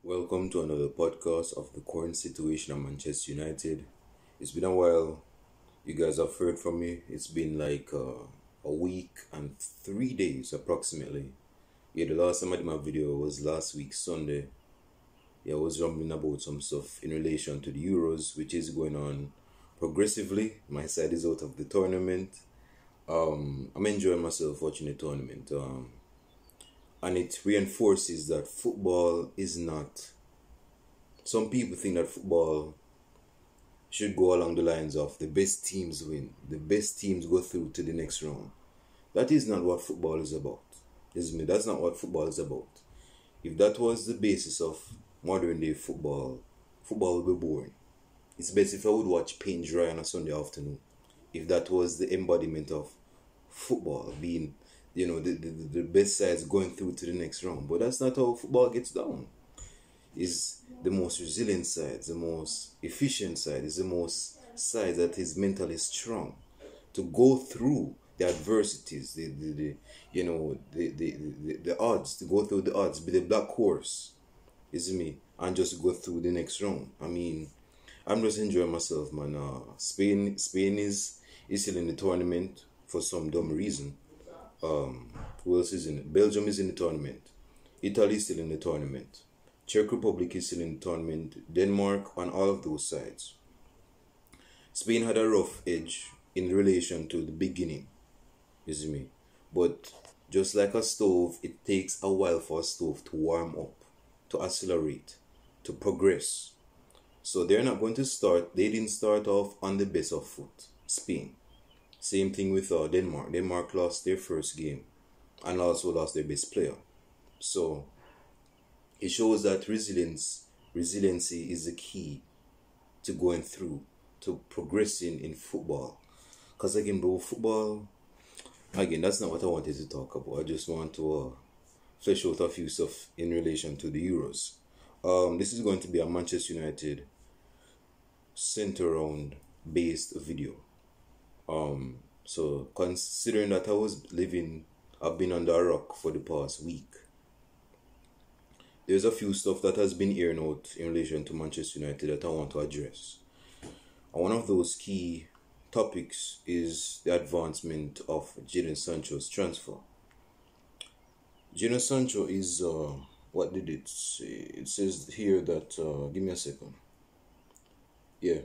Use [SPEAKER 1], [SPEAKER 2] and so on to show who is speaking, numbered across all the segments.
[SPEAKER 1] Welcome to another podcast of the current situation at Manchester United. It's been a while. You guys have heard from me. It's been like a week and 3 days approximately. Yeah, the last time I did my video was last week, Sunday. Yeah, I was rambling about some stuff in relation to the Euros, which is going on progressively. My side is out of the tournament. I'm enjoying myself watching the tournament. And it reinforces that football is not. Some people think that football should go along the lines of the best teams win, the best teams go through to the next round. That is not what football is about. Isn't it? That's not what football is about. If that was the basis of modern day football, football would be boring. It's best if I would watch paint dry on a Sunday afternoon. If that was the embodiment of football, being the best sides going through to the next round. But that's not how football gets down. It's the most resilient side, the most efficient side, is the most side that is mentally strong to go through the adversities, the odds, to go through the odds, be the black horse, isn't me, and just go through the next round. I mean, I'm just enjoying myself, man. Spain is still in the tournament for some dumb reason. Who else is in it? Belgium is in the tournament. Italy is still in the tournament. Czech Republic is still in the tournament. Denmark on all of those sides. Spain had a rough edge in relation to the beginning. You see me? But just like a stove, it takes a while for a stove to warm up, to accelerate, to progress. So they're not going to start. They didn't start off on the best of foot. Spain. Same thing with Denmark. Denmark lost their first game and also lost their best player. So it shows that resiliency is the key to going through, to progressing in football. Because again, bro, football, again, that's not what I wanted to talk about. I just want to flesh out a few stuff in relation to the Euros. This is going to be a Manchester United center round based video. So considering that I've been under a rock for the past week, there's a few stuff that has been airing out in relation to Manchester United that I want to address. And one of those key topics is the advancement of Jadon Sancho's transfer. Jadon Sancho is, what did it say? It says here that, give me a second. Yeah.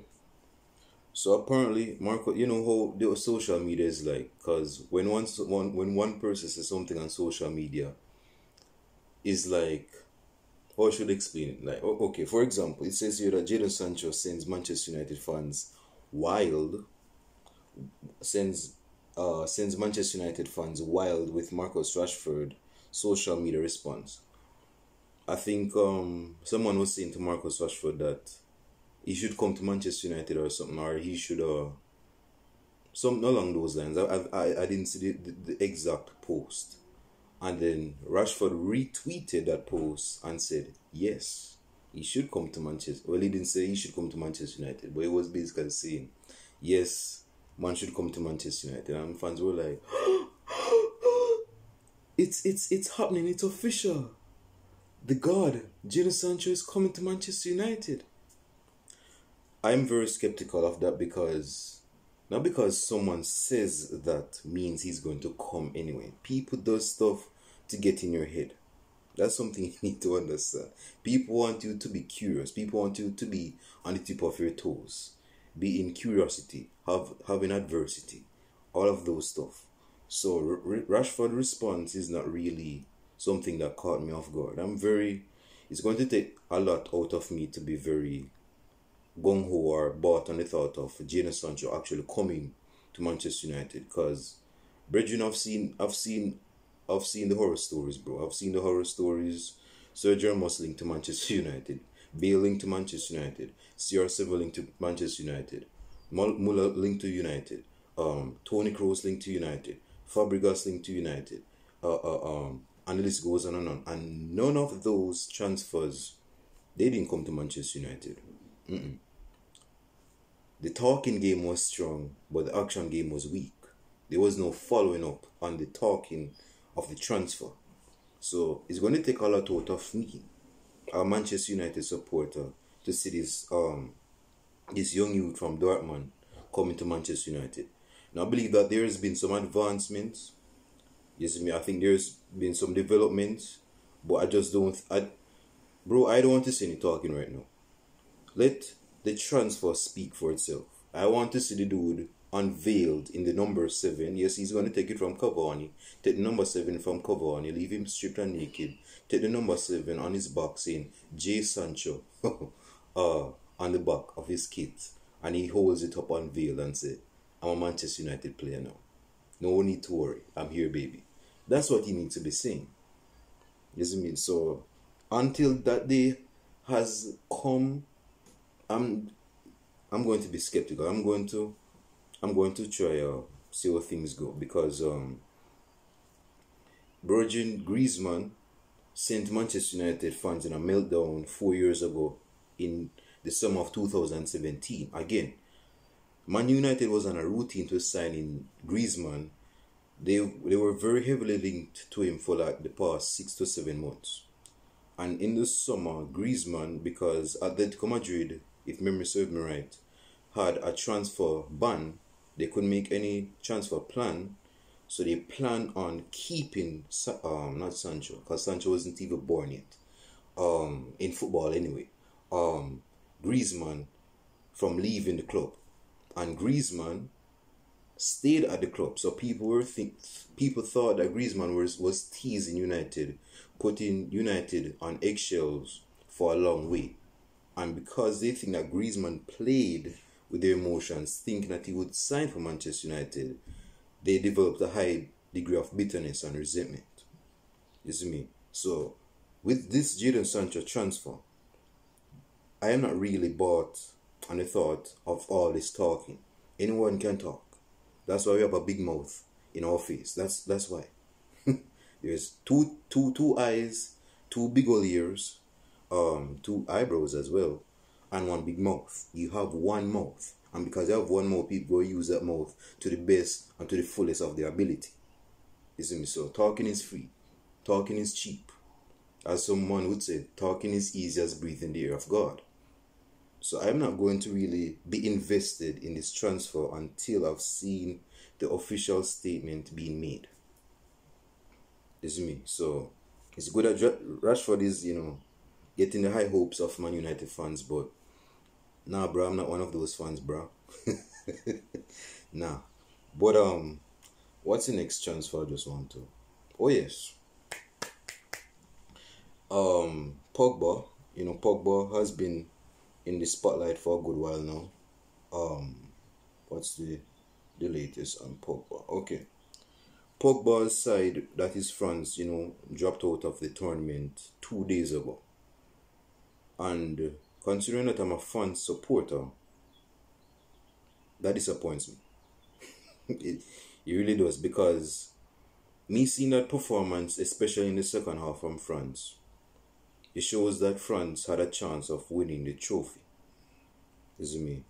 [SPEAKER 1] So apparently, Marco, you know how the social media is like, because when one person says something on social media, is like, how should I explain it? Like, okay, for example, it says here that Jadon Sancho sends Manchester United fans wild, sends Manchester United fans wild with Marcus Rashford social media response. I think someone was saying to Marcus Rashford that he should come to Manchester United or something, or he should something along those lines. I didn't see the exact post. And then Rashford retweeted that post and said, yes, he should come to Manchester. Well, he didn't say he should come to Manchester United, but he was basically saying, yes, man should come to Manchester United. And fans were like, it's happening, it's official. The God, Jadon Sancho is coming to Manchester United. I'm very skeptical of that because, not because someone says that means he's going to come anyway. People do stuff to get in your head. That's something you need to understand. People want you to be curious. People want you to be on the tip of your toes. Be in curiosity, having adversity, all of those stuff. So Rashford response is not really something that caught me off guard. It's going to take a lot out of me to be very gung-ho or bought on the thought of Jadon Sancho actually coming to Manchester United, because brethren, I've seen the horror stories, bro. I've seen the horror stories. Sergio Ramos linked to Manchester United, Bale linked to Manchester United, CR7 linked to Manchester United, Muller linked to United, Toni Kroos linked to United, Fabregas linked to United, and the list goes on and on. And none of those transfers, they didn't come to Manchester United. The talking game was strong, but the action game was weak. There was no following up on the talking of the transfer. So it's going to take a lot out of me a Manchester United supporter to see this young youth from Dortmund coming to Manchester United. Now I believe that there has been some advancements. You see me, I think there's been some developments, but I just don't I don't want to see any talking right now. Let the transfer speak for itself. I want to see the dude unveiled in the number 7. Yes, he's going to take it from Cavani. Take the number 7 from Cavani. Leave him stripped and naked. Take the number 7 on his back saying J. Sancho on the back of his kit. And he holds it up unveiled and say, I'm a Manchester United player now. No need to worry. I'm here, baby. That's what he needs to be saying. You see me? So, until that day has come, I'm going to be skeptical. I'm going to try see how things go, because Virgin Griezmann sent Manchester United fans in a meltdown 4 years ago in the summer of 2017. Again, Man United was on a routine to sign in Griezmann. They were very heavily linked to him for like the past 6 to 7 months. And in the summer, Griezmann, because Atletico Madrid, if memory serves me right, had a transfer ban. They couldn't make any transfer plan, so they planned on keeping not Sancho, because Sancho wasn't even born yet. In football anyway. Griezmann from leaving the club, and Griezmann stayed at the club. So people thought that Griezmann was teasing United, putting United on eggshells for a long way. And because they think that Griezmann played with their emotions, thinking that he would sign for Manchester United, they developed a high degree of bitterness and resentment. You see me? So, with this Jadon Sancho transfer, I am not really bought on the thought of all this talking. Anyone can talk. That's why we have a big mouth in our face. That's why. There's two eyes, 2 big old ears, 2 eyebrows as well, and 1 big mouth. You have 1 mouth, and because you have 1 mouth, people go use that mouth to the best and to the fullest of their ability. You see me? So talking is free, talking is cheap. As someone would say, talking is easy as breathing the air of God. So I'm not going to really be invested in this transfer until I've seen the official statement being made. You see me? So it's good that Rashford is, getting the high hopes of Man United fans, but nah, bro, I'm not one of those fans, bro. Nah. But what's the next transfer I just want to? Oh yes. Pogba. Pogba has been in the spotlight for a good while now. What's the latest on Pogba? Okay. Pogba's side, that is France, dropped out of the tournament 2 days ago. And considering that I'm a France supporter, that disappoints me. it really does, because me seeing that performance, especially in the second half from France, it shows that France had a chance of winning the trophy. You see me?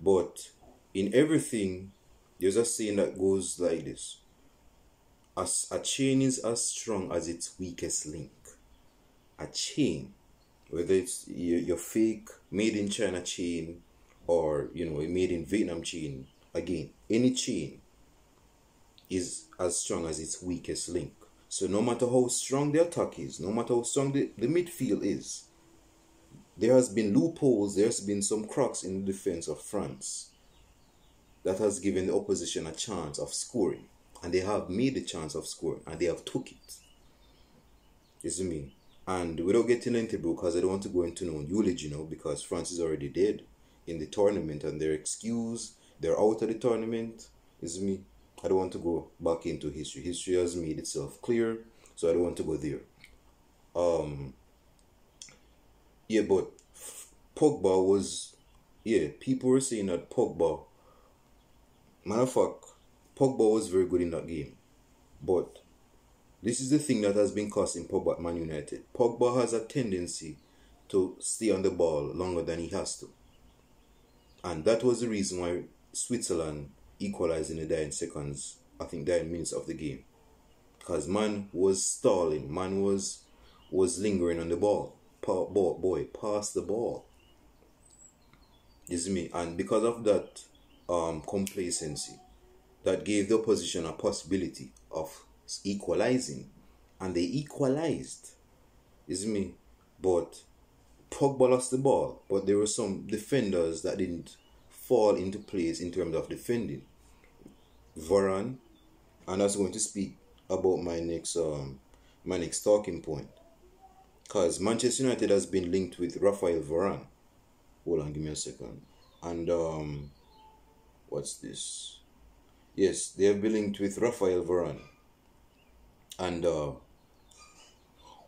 [SPEAKER 1] But in everything, there's a saying that goes like this. A chain is as strong as its weakest link. A chain, whether it's your fake made in China chain or a made in Vietnam chain, again, any chain is as strong as its weakest link. So no matter how strong the attack is, no matter how strong the midfield is, there has been loopholes, there's been some cracks in the defense of France that has given the opposition a chance of scoring. And they have made the chance of scoring, and they have took it. You see me? And without getting into it, because I don't want to go into no eulogy because France is already dead in the tournament, and their excuse, they're out of the tournament. You see me? I don't want to go back into history. History has made itself clear, so I don't want to go there. Yeah, but Pogba was, people were saying that Pogba, matter of fact, Pogba was very good in that game. But this is the thing that has been costing Pogba at Man United. Pogba has a tendency to stay on the ball longer than he has to. And that was the reason why Switzerland equalized in the dying seconds, I think dying minutes of the game. Because man was stalling, man was lingering on the ball. pass the ball. You see me? And because of that complacency, that gave the opposition a possibility of equalizing. And they equalized. You see me? But Pogba lost the ball. But there were some defenders that didn't fall into place in terms of defending. Varane, and that's going to speak about my next talking point. Because Manchester United has been linked with Raphael Varane. Hold on, give me a second. And what's this? Yes, they have been linked with Raphael Varane. And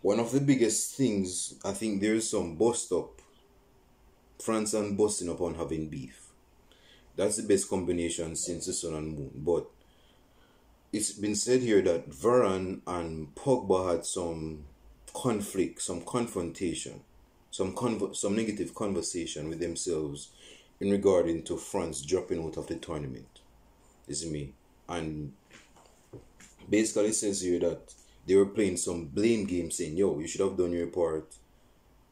[SPEAKER 1] one of the biggest things, I think there is some bust up. France and busting up on having beef. That's the best combination since the sun and moon. But it's been said here that Varane and Pogba had some conflict, some confrontation, some negative conversation with themselves in regarding to France dropping out of the tournament. Is me. And basically it says here that they were playing some blame game, saying, yo, you should have done your part,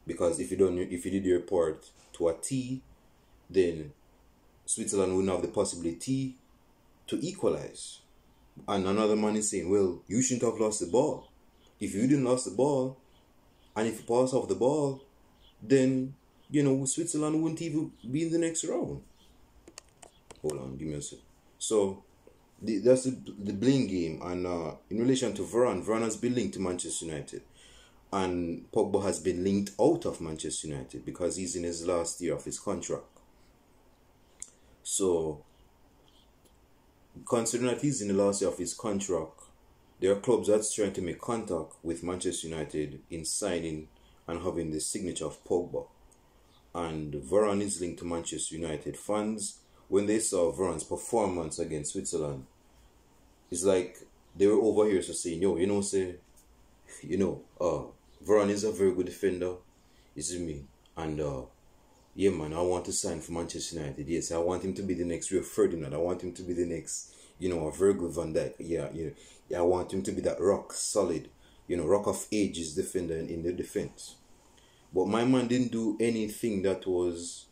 [SPEAKER 1] because if you did your part to a T, then Switzerland wouldn't have the possibility to equalize. And another man is saying, well, you shouldn't have lost the ball. If you didn't lose the ball, and if you pass off the ball, then, Switzerland wouldn't even be in the next round. Hold on, give me a sec. So, that's the blame game. And in relation to Varane has been linked to Manchester United. And Pogba has been linked out of Manchester United because he's in his last year of his contract. So, considering that he's in the last year of his contract, there are clubs that's trying to make contact with Manchester United in signing and having the signature of Pogba. And Varane is linked to Manchester United. Fans, when they saw Varane's performance against Switzerland, it's like they were over here so saying, yo, Varane is a very good defender. You see me? And yeah, man, I want to sign for Manchester United. Yes, I want him to be the next Rio Ferdinand. I want him to be the next, a Virgil van Dijk. Yeah, I want him to be that rock solid, rock of ages defender in the defense. But my man didn't do anything that was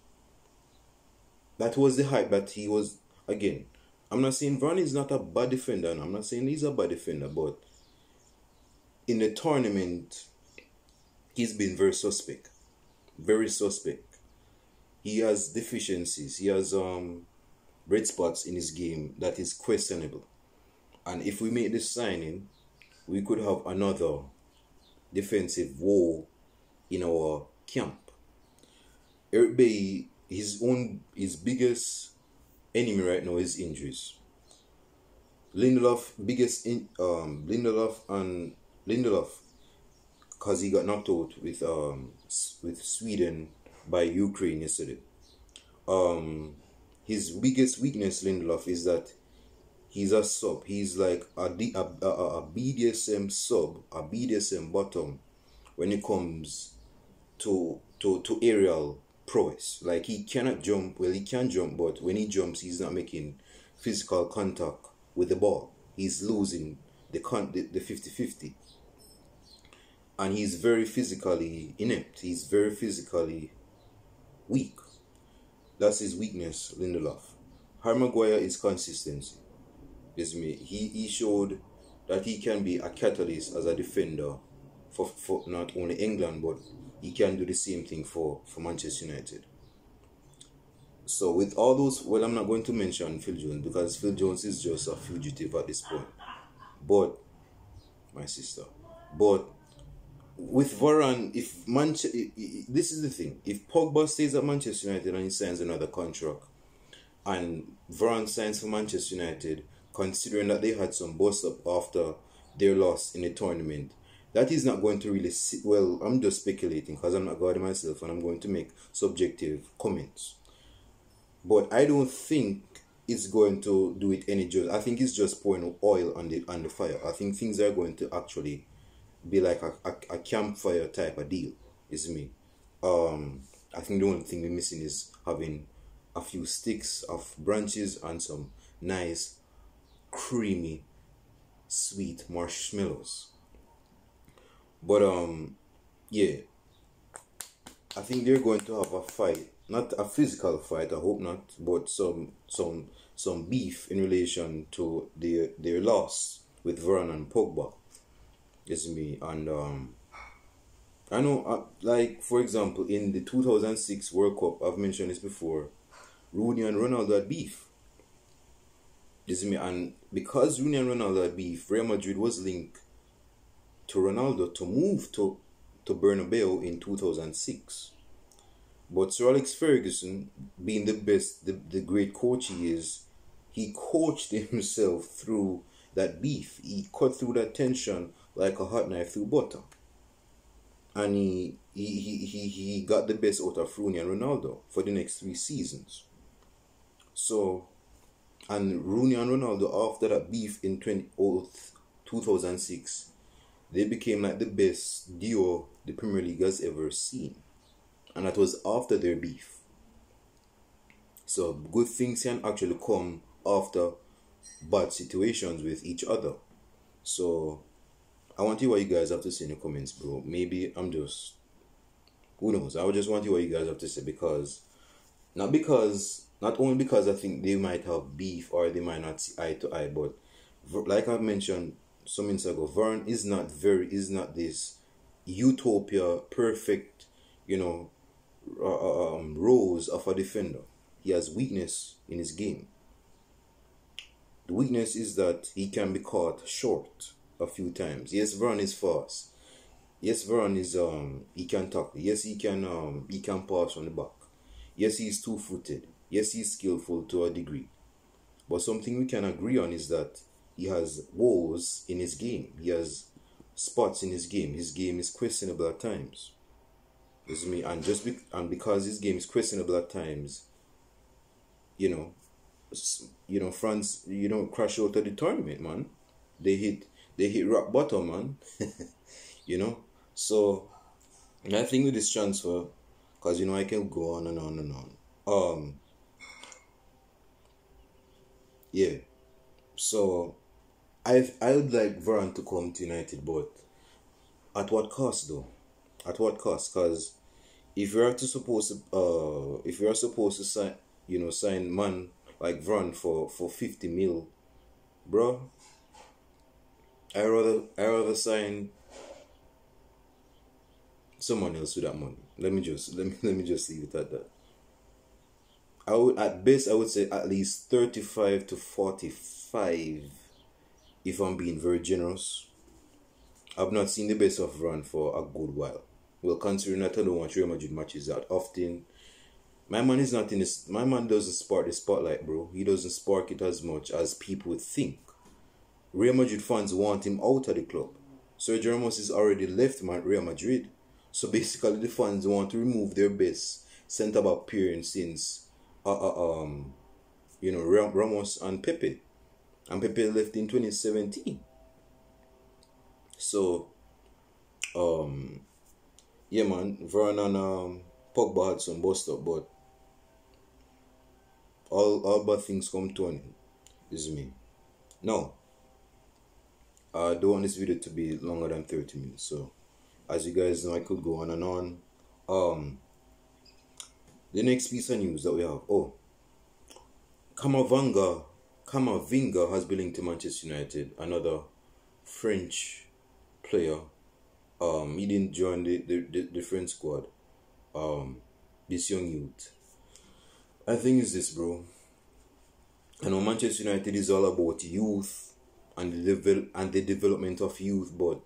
[SPEAKER 1] the hype that he was. Again, I'm not saying Varane is not a bad defender, and I'm not saying he's a bad defender, but in the tournament, he's been very suspect. Very suspect. He has deficiencies. He has red spots in his game that is questionable. And if we make this signing, we could have another defensive war in our camp. Eric Bailly, his biggest enemy right now is injuries. Lindelof, because he got knocked out with Sweden by Ukraine yesterday. His biggest weakness, Lindelof, is that he's a sub. He's like a BDSM sub, a BDSM bottom when it comes to aerial prowess. Like, he cannot jump. Well, he can jump, but when he jumps, he's not making physical contact with the ball. He's losing the 50-50. And he's very physically inept. He's very physically weak. That's his weakness, Lindelof. Harry Maguire is consistency. Is me. He showed that he can be a catalyst as a defender for not only England, but he can do the same thing for Manchester United. So with all those, well, I'm not going to mention Phil Jones because Phil Jones is just a fugitive at this point. But my sister. But with Varane, this is the thing. If Pogba stays at Manchester United and he signs another contract, and Varane signs for Manchester United, considering that they had some bust up after their loss in the tournament, that is not going to really well, I'm just speculating because I'm not God myself and I'm going to make subjective comments. But I don't think it's going to do it any justice. I think it's just pouring oil on the fire. I think things are going to actually be like a campfire type of deal. Is me. I think the only thing we're missing is having a few sticks of branches and some nice, creamy, sweet marshmallows. But yeah, I think they're going to have a fight, not a physical fight. I hope not, but some beef in relation to their loss with Varane and Pogba. Is me and I know, like for example, in the 2006 World Cup, I've mentioned this before. Rooney and Ronaldo had beef. Is me, and because Rooney and Ronaldo had beef, Real Madrid was linked to Ronaldo to move to Bernabeu in 2006. But Sir Alex Ferguson, being the best, the great coach he is, he coached himself through that beef. He cut through that tension like a hot knife through butter. And he got the best out of Rooney and Ronaldo for the next 3 seasons. So, and Rooney and Ronaldo, after that beef in 2006, they became like the best duo the Premier League has ever seen. And that was after their beef. So good things can actually come after bad situations with each other. So I want to hear what you guys have to say in the comments, bro. Maybe I'm just, who knows? I would just want to hear what you guys have to say, not only because I think they might have beef or they might not see eye to eye, but like I've mentioned some minutes ago, Varane is not this utopia perfect, rose of a defender. He has weakness in his game. The weakness is that he can be caught short a few times. Yes, Varane is fast. Yes, Varane is he can tackle. Yes, he can pass from the back. Yes, he's two-footed. Yes, he's skillful to a degree. But something we can agree on is that he has woes in his game. He has spots in his game. His game is questionable at times. And because his game is questionable at times, France, crash out of the tournament, man. They hit rock bottom, man. So I think with this transfer, because I can go on and on and on. Yeah. So I would like Varane to come to United, but at what cost though? At what cost? Because if you are supposed to sign man like Varane for 50 mil, bro, I rather sign someone else with that money. Let me just leave it at that. At best I would say at least 35 to 45, if I'm being very generous. I've not seen the best of Varane for a good while. Well, considering that I don't watch Real Madrid matches that often, my man doesn't spark the spotlight, bro. He doesn't spark it as much as people would think. Real Madrid fans want him out of the club. Sergio Ramos is already left Real Madrid. So basically the fans want to remove their best centre-back pairing since Ramos and Pepe. And Pepe left in 2017. So yeah, man, Varane and Pogba had some bust up, but all bad things come to an end. Is me. Now, I don't want this video to be longer than 30 minutes. So, as you guys know, I could go on and on. The next piece of news that we have. Camavinga has been linked to Manchester United. Another French player. He didn't join the French squad. This young youth. I think it's this, bro. I know Manchester United is all about youth and the development of youth, but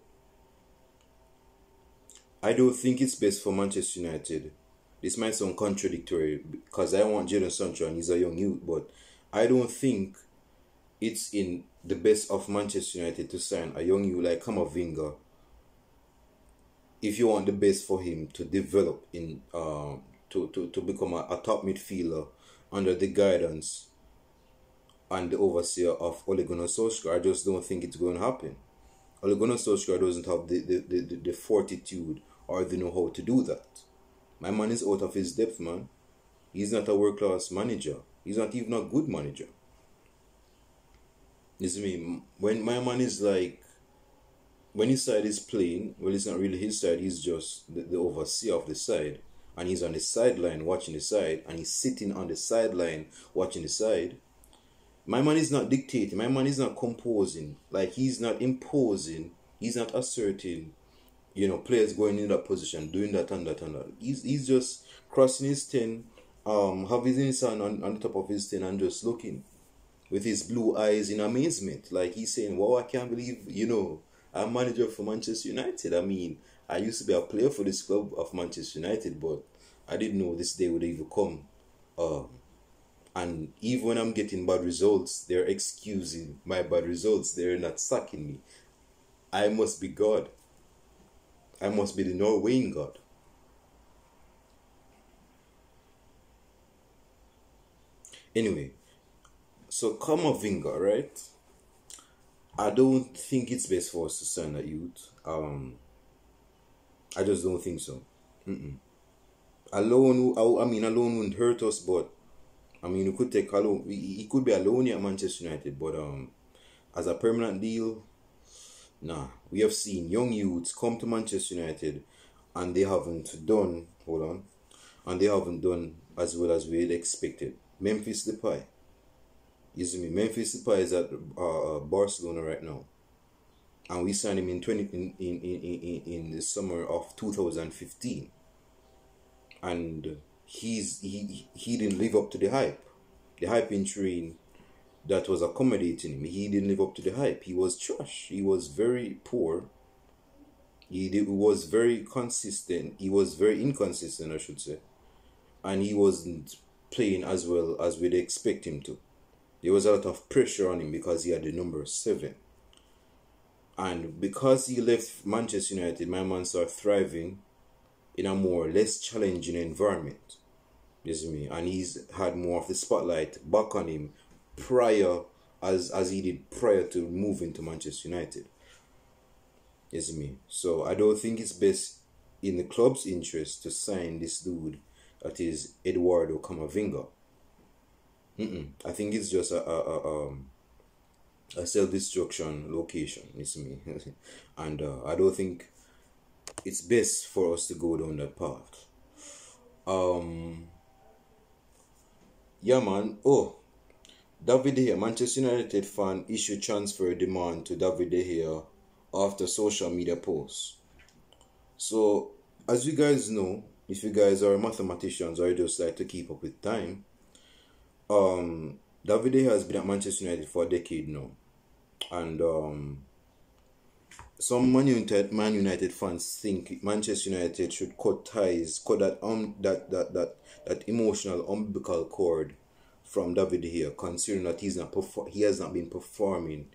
[SPEAKER 1] I don't think it's best for Manchester United. This might sound contradictory because I want Jadon Sancho and he's a young youth, but I don't think it's in the best of Manchester United to sign a young youth like Camavinga if you want the best for him to develop in to become a top midfielder under the guidance and the overseer of Ole Gunnar Solskjaer. I just don't think it's going to happen. Ole Gunnar Solskjaer doesn't have the fortitude or the know-how to do that. My man is out of his depth, man. He's not a world-class manager. He's not even a good manager. Listen to me. When my man is like, when his side is playing, well, it's not really his side. He's just the overseer of the side. and he's on the sideline watching the side, and he's sitting on the sideline watching the side. My man is not dictating. My man is not composing. Like, he's not imposing. He's not asserting, players going in that position, doing that and that and that. He's just crossing his 10, having his hand on the top of his 10 and just looking with his blue eyes in amazement. Like, he's saying, wow, I can't believe, I'm manager for Manchester United. I mean, I used to be a player for this club of Manchester United, but I didn't know this day would even come. And even when I'm getting bad results, they're excusing my bad results. They're not sacking me. I must be God. I must be the Norwegian God. Anyway, so Kamavinga, right? I don't think it's best for us to sign that youth. I just don't think so. Alone, alone wouldn't hurt us, but we could take alone. He could be alone at Manchester United, but as a permanent deal, nah. We have seen young youths come to Manchester United, and they haven't done. And they haven't done as well as we had expected. Memphis Depay. You see me? Memphis Depay is at Barcelona right now, and we signed him in the summer of 2015, and he didn't live up to the hype. The hype in train that was accommodating him. He didn't live up to the hype. He was trash. He was very poor. He was very consistent. He was very inconsistent, I should say, and he wasn't playing as well as we'd expect him to. There was a lot of pressure on him because he had the number 7. And because he left Manchester United, my man started thriving in a less challenging environment. You see me? And he's had more of the spotlight back on him as he did prior to moving to Manchester United. You see me? So I don't think it's best in the club's interest to sign this dude that is Eduardo Camavinga. I think it's just a self-destruction location, you see me? And I don't think it's best for us to go down that path. Yeah, man. Oh, David De Gea, Manchester United fan issued transfer demand to David De Gea after social media posts. So, as you guys know, if you guys are mathematicians or you just like to keep up with time, David De Gea has been at Manchester United for a decade now, and some Man United fans think Manchester United should cut that emotional umbilical cord from David De Gea, considering that he has not been performing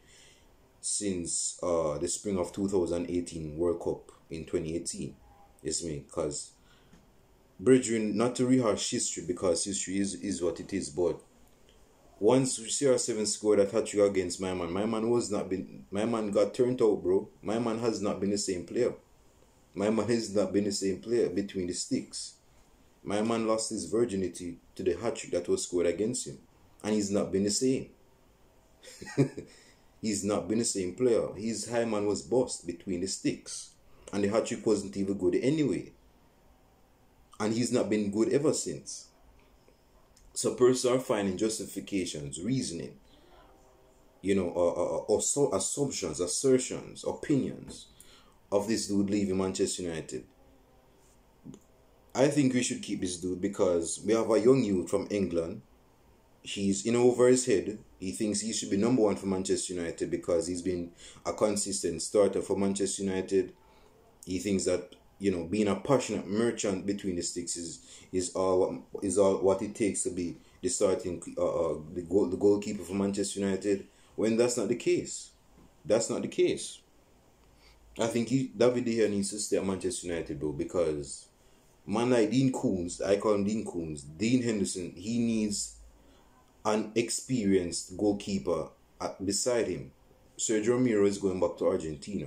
[SPEAKER 1] since the spring of 2018 World Cup in 2018. Yes, me, because brethren, not to rehash history because history is what it is, but once CR7 scored a hat-trick against my man got turned out, bro. My man has not been the same player. My man has not been the same player between the sticks. My man lost his virginity to the hat-trick that was scored against him. And he's not been the same. He's not been the same player. His high man was bust between the sticks. And the hat-trick wasn't even good anyway. And he's not been good ever since. So persons are finding justifications, reasoning, or assumptions, assertions, opinions of this dude leaving Manchester United. I think we should keep this dude because we have a young youth from England. He's in over his head. He thinks he should be number 1 for Manchester United because he's been a consistent starter for Manchester United. He thinks that being a passionate merchant between the sticks is all what it takes to be the starting the goalkeeper for Manchester United. When that's not the case, I think David De Gea needs to stay at Manchester United, bro, because man like Dean Koontz, I call him Dean Koontz, Dean Henderson, he needs an experienced goalkeeper beside him. Sergio Romero is going back to Argentina.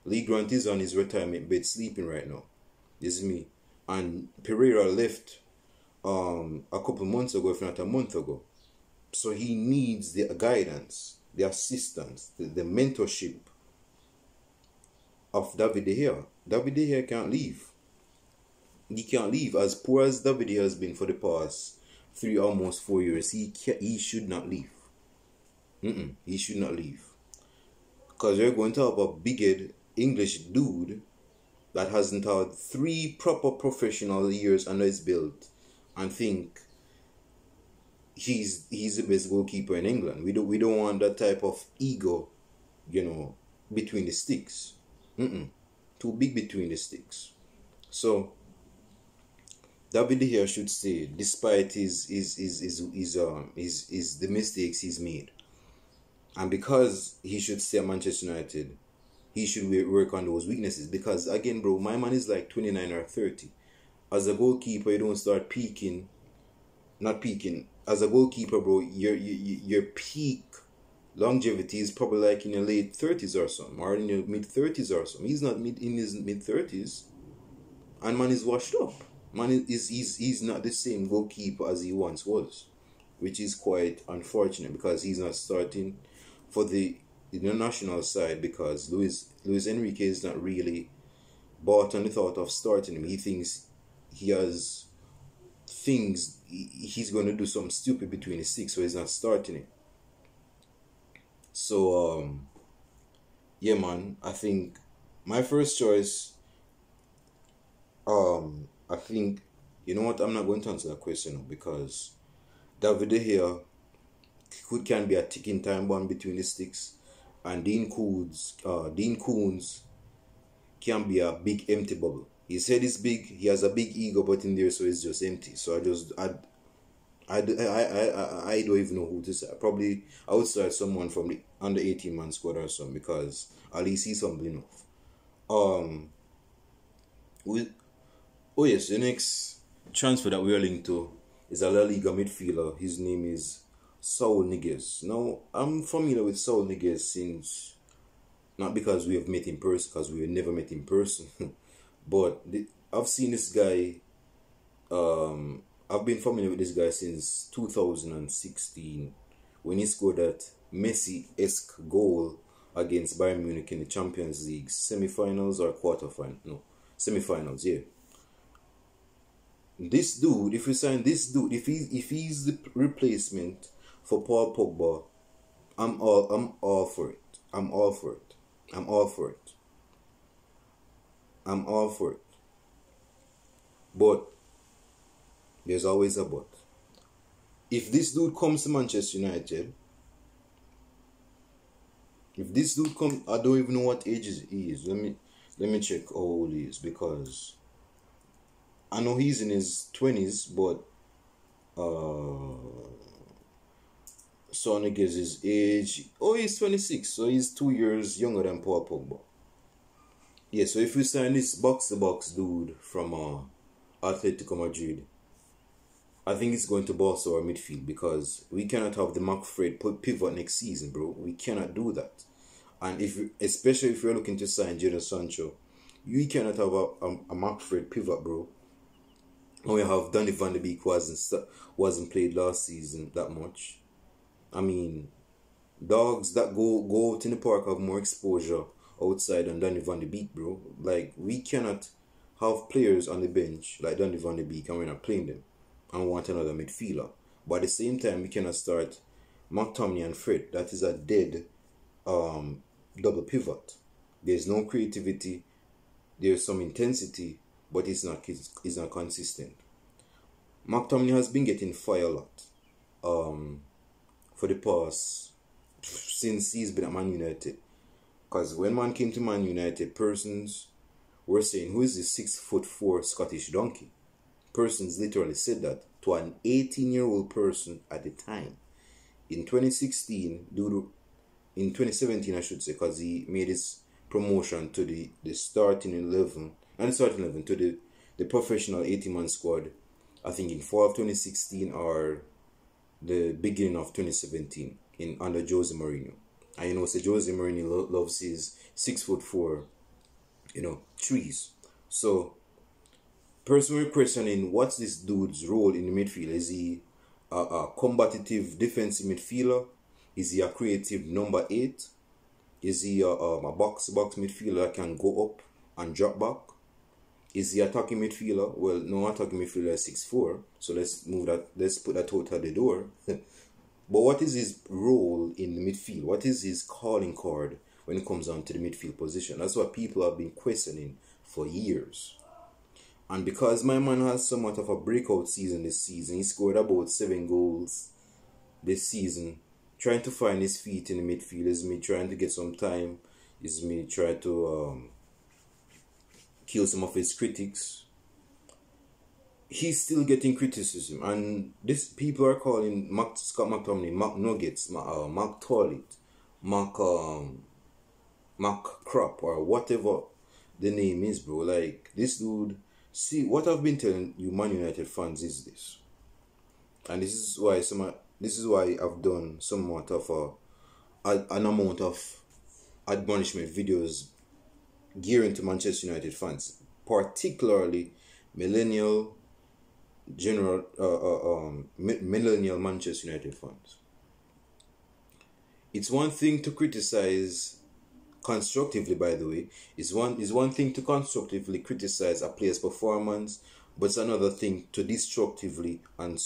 [SPEAKER 1] Lee Grant is on his retirement bed sleeping right now. This is me. And Pereira left a couple months ago, if not a month ago. So he needs the guidance, the assistance, the mentorship of David De Gea. David De Gea can't leave. He can't leave. As poor as Davide has been for the past 3, almost 4 years, he should not leave. He should not leave. Because you're going to have a big-head English dude that hasn't had 3 proper professional years under his belt and think he's the best goalkeeper in England. We don't want that type of ego, between the sticks. Too big between the sticks. So David here should stay, despite his the mistakes he's made. And because he should stay at Manchester United, he should work on those weaknesses. Because again, bro, my man is like 29 or 30. As a goalkeeper, you don't start peaking. Not peaking. As a goalkeeper, bro, your peak longevity is probably like in your late 30s or something, or in your mid 30s or something. He's not in his mid 30s, and man is washed up. Man he's not the same goalkeeper as he once was, which is quite unfortunate because he's not starting for the international side because Luis Enrique is not really bought on the thought of starting him. He thinks he has things he's going to do something stupid between the sticks, so he's not starting it. So yeah, man, I think my first choice, I think, you know what, I'm not going to answer that question because David De Gea can be a ticking time bomb between the sticks, and Dean Koons can be a big empty bubble. He said he's big, he has a big ego, but in there, so it's just empty. So I don't even know who to say. I would start someone from the under 18 man squad or something because at least he's something enough. Oh yes, the next transfer that we are linked to is a La Liga midfielder. His name is Saul Niguez. Now, I'm familiar with Saul Niguez since, not because we have met in person, because we have never met in person, but I've seen this guy, I've been familiar with this guy since 2016 when he scored that Messi-esque goal against Bayern Munich in the Champions League semi-finals or quarter-finals. No, semi-finals, yeah. This dude, if we sign this dude, if he's the replacement for Paul Pogba, I'm all for it. I'm all for it. I'm all for it. I'm all for it. But there's always a but. If this dude comes to Manchester United, if this dude comes, I don't even know what age he is. Let me check how old he is, because I know he's in his 20s, but Saul Niguez's age, he's 26, so he's 2 years younger than Paul Pogba. Yeah, so if we sign this box-to-box dude from Atletico Madrid, I think it's going to bolster our midfield, because we cannot have the McFred pivot next season, bro. We cannot do that. And especially if you're looking to sign Jadon Sancho, you cannot have a McFred pivot, bro. And we have Donny van de Beek, who wasn't played last season that much. I mean, dogs that go out in the park have more exposure outside than Donny van de Beek, bro. Like, we cannot have players on the bench like Donny van de Beek and we're not playing them and want another midfielder. But at the same time, we cannot start McTominay and Fred. That is a dead double pivot. There's no creativity. There's some intensity, but it's not consistent. McTominay has been getting fire a lot for the past, since he's been at Man United. Because when man came to Man United, persons were saying, who is this 6'4" Scottish donkey? Persons literally said that to an 18-year-old person at the time. In 2016, in 2017 I should say, because he made his promotion to the starting 11, and the starting 11 to the professional 80-man squad, I think in fall of 2016 or the beginning of 2017 under Jose Mourinho. And you know, so Jose Mourinho loves his 6'4", trees. So personally questioning, what's this dude's role in the midfield? Is he a combative defensive midfielder? Is he a creative number 8? Is he a box-to-box midfielder that can go up and drop back? Is he attacking midfielder? Well, no attacking midfielder is 6'4". So let's move that. Let's put that out at the door. But what is his role in the midfield? What is his calling card when it comes down to the midfield position? That's what people have been questioning for years. And because my man has somewhat of a breakout season this season, he scored about 7 goals this season. Trying to find his feet in the midfield is me trying to get some time. Is me trying to kill some of his critics. He's still getting criticism, and this people are calling Scott McTominay Mac Nuggets, Mac Toilet, Mac Crop, or whatever the name is, bro. Like, this dude. See, what I've been telling you, Man United fans, is this, and this is why I've done somewhat of an amount of admonishment videos gearing to Manchester United fans, particularly millennial Manchester United fans. It's one thing to criticize constructively, by the way. It's one thing to constructively criticize a player's performance, but it's another thing to destructively and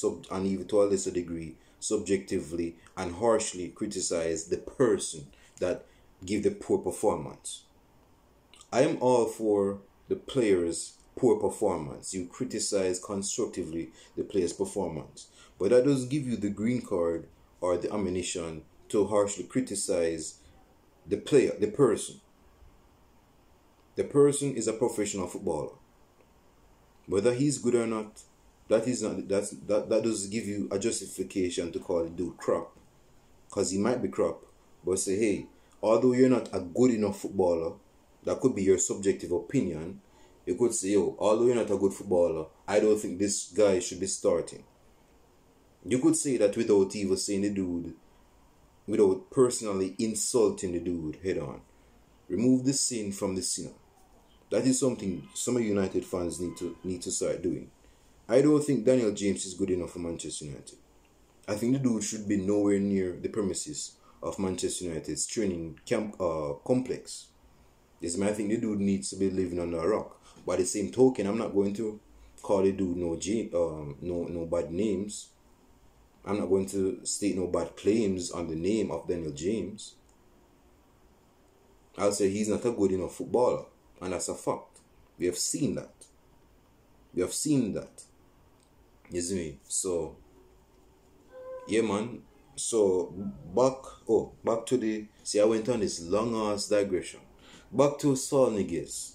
[SPEAKER 1] even to a lesser degree subjectively and harshly criticize the person that give the poor performance. I am all for the player's poor performance. You criticize constructively the player's performance, but that doesn't give you the green card or the ammunition to harshly criticize the player, the person. The person is a professional footballer. Whether he's good or not, that doesn't give you a justification to call the dude crap. Because he might be crap, but say, hey, although you're not a good enough footballer, that could be your subjective opinion. You could say, yo, although you're not a good footballer, I don't think this guy should be starting. You could say that without even saying the dude, without personally insulting the dude head on. Remove the sin from the sinner. That is something some of United fans need to start doing. I don't think Daniel James is good enough for Manchester United. I think the dude should be nowhere near the premises of Manchester United's training camp complex. Yes, I think the dude needs to be living under a rock. By the same token, I'm not going to call the dude no bad names. I'm not going to state no bad claims on the name of Daniel James. I'll say he's not a good enough footballer, and that's a fact. We have seen that. We have seen that. You see me? So, yeah, man. So, back to the... See, I went on this long-ass digression. Back to Saul Niguez.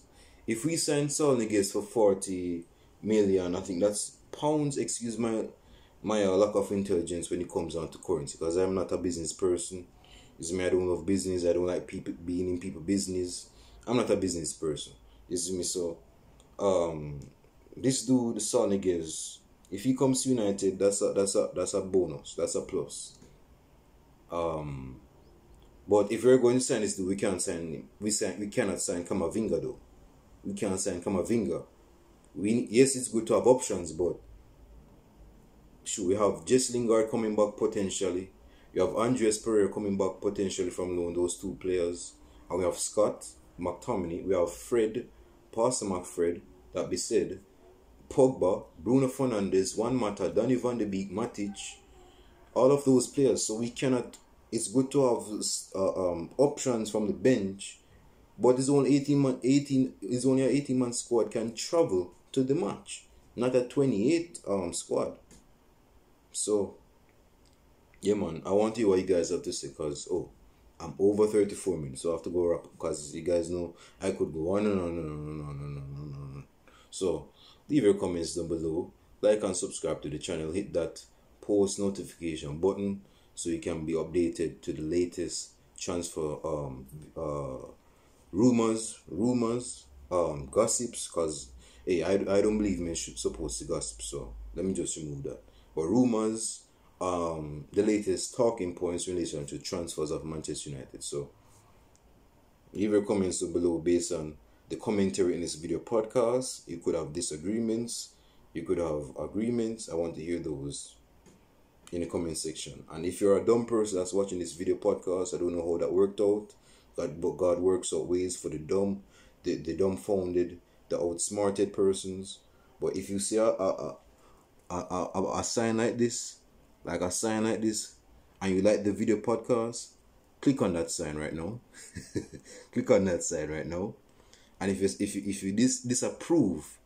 [SPEAKER 1] If we sign Saul Niguez for 40 million, I think that's pounds, excuse my lack of intelligence when it comes down to currency, because I'm not a business person. You see me? I don't love business. I don't like people being in people's business. I'm not a business person. You see me? So, this dude, Saul Niguez, if he comes to United, that's a bonus. That's a plus. But if we're going to sign this dude, we can't sign him. We cannot sign Camavinga though. We can't sign Camavinga. Yes, it's good to have options, but should we have Jesse Lingard coming back potentially? You have Andreas Pereira coming back potentially from loan, those two players. And we have Scott McTominay. We have Fred, Pastor McFred, that be said. Pogba, Bruno Fernandes, Juan Mata, Donny van de Beek, Matic. All of those players. So we cannot... It's good to have options from the bench. But it's only an 18-man squad can travel to the match. Not a 28 squad. So, yeah, man, I want to hear what you guys have to say, because, I'm over 34 minutes, so I have to go wrap up, because you guys know I could go on and on and on. So, leave your comments down below, like and subscribe to the channel, hit that post notification button so you can be updated to the latest transfer rumors, gossips, because, hey, I don't believe men should supposed to gossip, so let me just remove that. But rumors, the latest talking points in relation to transfers of Manchester United. So, leave your comments down below based on the commentary in this video podcast. You could have disagreements, you could have agreements. I want to hear those in the comment section. And if you're a dumb person that's watching this video podcast, I don't know how that worked out, but God works out ways for the dumb, the dumbfounded, the outsmarted persons. But if you see a sign like this, and you like the video podcast, click on that sign right now. Click on that sign right now. And if you disapprove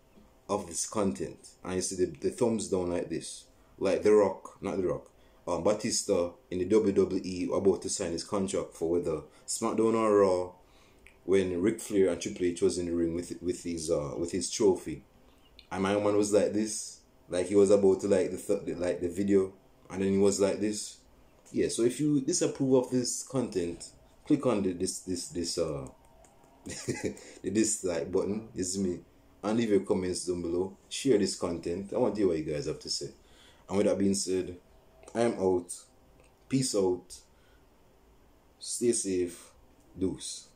[SPEAKER 1] of this content, and you see the thumbs down like this, like Batista in the WWE about to sign his contract for whether SmackDown or Raw, when Ric Flair and Triple H was in the ring with his trophy, and my man was like this, like he was about to like the video, and then he was like this. Yeah, so if you disapprove of this content, click on this the dislike button. Is me, and leave your comments down below. Share this content. I want to hear what you guys have to say. And with that being said, I am out. Peace out. Stay safe. Deuce.